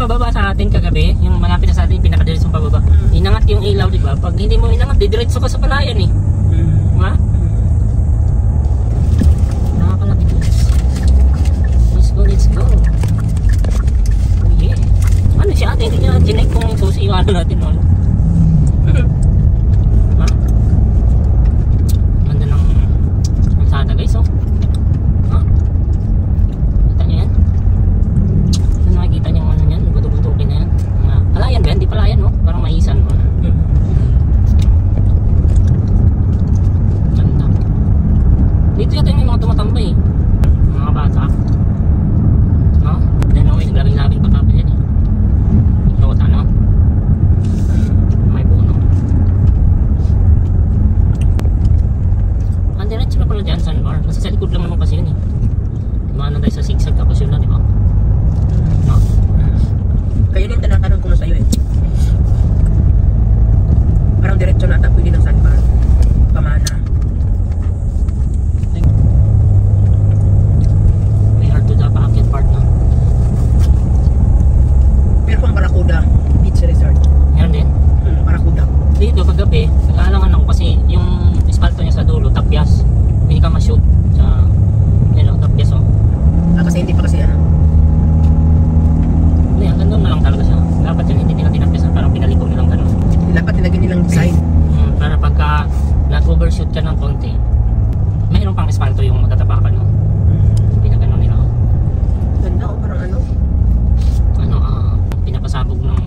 pababa sa atin kagabi, yung malapit na sa atin, pinakadiretso pababa. Inangat yung ilaw, di ba? Pag hindi mo inangat, didiretso ka sa palayan eh. Diba? Nakakalapit guys. Let's go, let's go. Oh yeah. Ano si ate, hindi niya ginek kung susi yung ano natin, no? Diba? Ganda ng kalsada guys, oh. Kita niyo yan? Ano nakikita niyo ano yan? Buto-butukin na yan. Palayan ba yan? Di palayan, no? Parang maisan, no? Ganda. Dito yata yung mga tumatambay, mga bata. No? Then, no, yung labing-labing pagkapil yan, eh. Ikaw, ano? May puno. Ang diretso na pala dyan, sandbar. Kasi sa likod lang naman kasi yun, eh. Dumaan na tayo sa zigzag tapos yun na, di ba? No? Kaya din tinatanong ko na sa'yo eh. Parang diretso na ata pwede ng sandbar. Pamana. May hard to the packet part na. Pero pang Barracuda Beach Resort. Meron din. Barracuda. Dito kagabi, nag-aalangan ako kasi yung espalto niya sa dulo, tapyas. Hindi ka ma-shoot sa, you know, tapyas, oh. Kasi hindi pa kasi ano. Hindi, hanggang doon na lang talaga siya. Dapat yun, hindi nila tinapyasan, parang pinaliko nilang gano'n. Dapat nilagyan nilang design. Para pagka nag-overshoot ka ng konti, mayroon pang espalto yung matatapakan, no? Pinagano nila, oh. Ganda o parang ano. Ano, pinapasabog ng,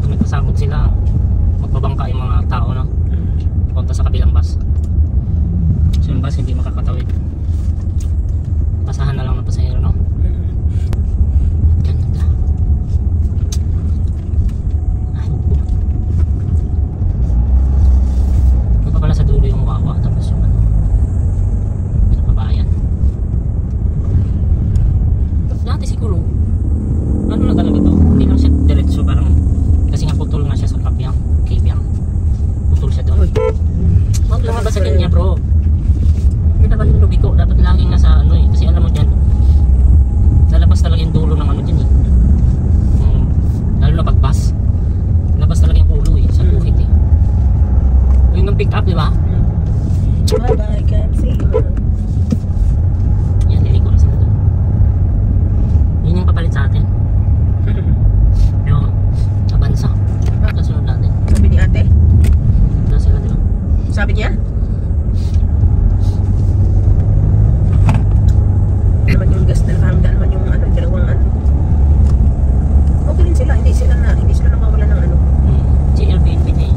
kung nagpasabog sila, magbabangka yung mga tao, no? Punta sa kabilang bus. So yung bus hindi makakatawid. Pasahan na lang ng pasahero, no? Ganda. Ay, ano pa pala sa dulo yung Wawa, tapos yung ano, pinakabayan. Dati siguro, ano na talaga to? Hindi lang siya diretso, parang kasi nga putol nga siya sa Kabyang, Kabyang. Putol siya doon. Huwag lang ba sa kanya, bro? Hindi naman yung lubiko, dapat laging nasa ano eh, kasi alam mo dyan, lalabas talaga yung dulo ng ano dyan eh. Lalo na pag bus, labas talaga yung ulo eh, sa buhit eh. Yung ng pick up, di ba? Bye-bye, can't see you. Yan, liliko na sila doon. Yun yung papalit sa atin. Yung Avanza. Kasunod natin. Sabi ni ate? Doon sila, di ba? Sabi niya? Naman yung gas na nakamda naman yung ano, dalawang ano. Okay din sila, hindi sila nawawala ng ano. Si Airbnb na eh.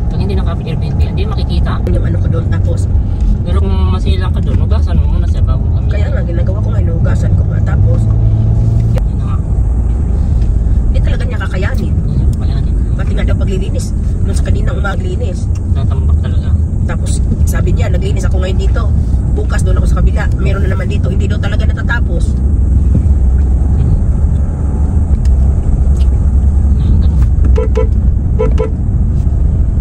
Pag hindi nakapit Airbnb, hindi makikita. Yung ano ko doon, tapos Pero kung masilang ka doon, ugasan mo muna sa bagong kami. kaya nga ginagawa ko nga, inugasan ko nga, tapos Yun na nga. hindi talaga niya kakayanin. Yun yung kapayanin. Pati nga daw paglilinis, nung sa kanina umaglinis. Natambak talaga. Tapos sabi niya, naglinis ako ngayon dito. Bukas doon ako sa kabila. Meron na naman dito. Hindi daw talaga natatapos. Ayun, ganun.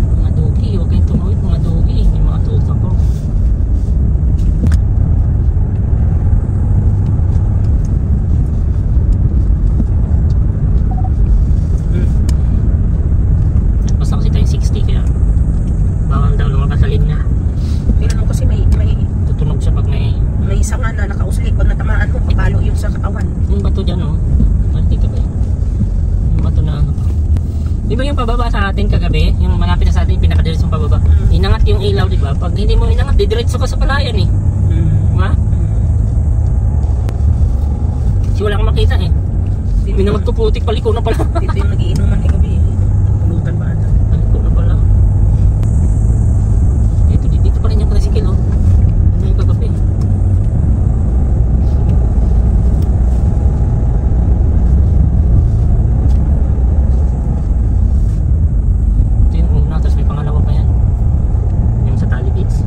Mga dugi, huwag kayong tumawid. Mga dugi, yung mga tuta ko. Basta kasi tayo 60 kaya bawal daw lumabas sa linya. Pero mo kasi may Tutunog siya pag may sanga na nakausli. Pag natamaan mo, papalo yung sa katawan. yung bato dyan, oh. Nakikita ba yun? Yung bato na ano pa. Di ba yung pababa sa atin kagabi? Yung malapit na sa atin, pinakadiretso pababa. Inangat yung ilaw, di ba? Pag hindi mo inangat, didiretso ka sa palayan eh. Diba? Kasi wala kang makita eh. Hindi na magtuputik, paliko na pala. Dito yung nagiinuman ni gabi. Pulutan ba ata? Paliko na pala. Dito pa rin yung tricycle, oh. Ano yung kagabi? Ito yung una, tapos may pangalawa pa yan. Yung sa Tally Beach.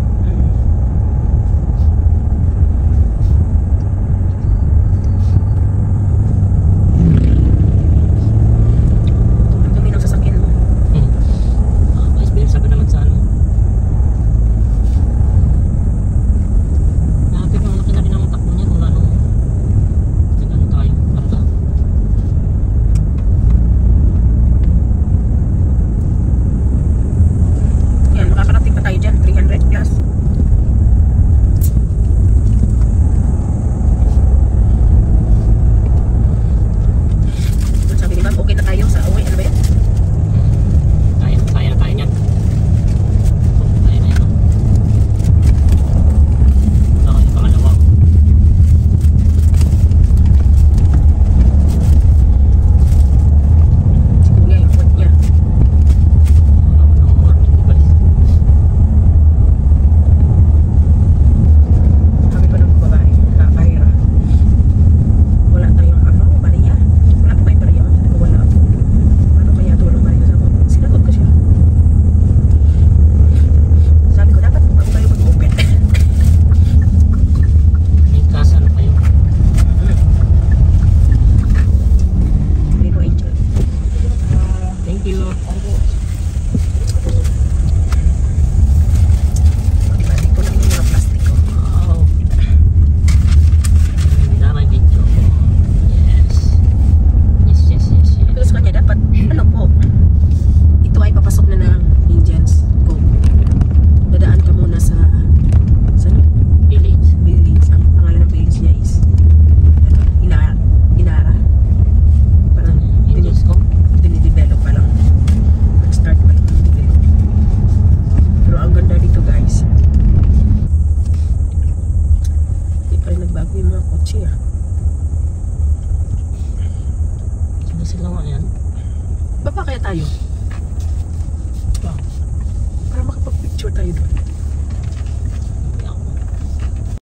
dalawa yan. Baba kaya tayo?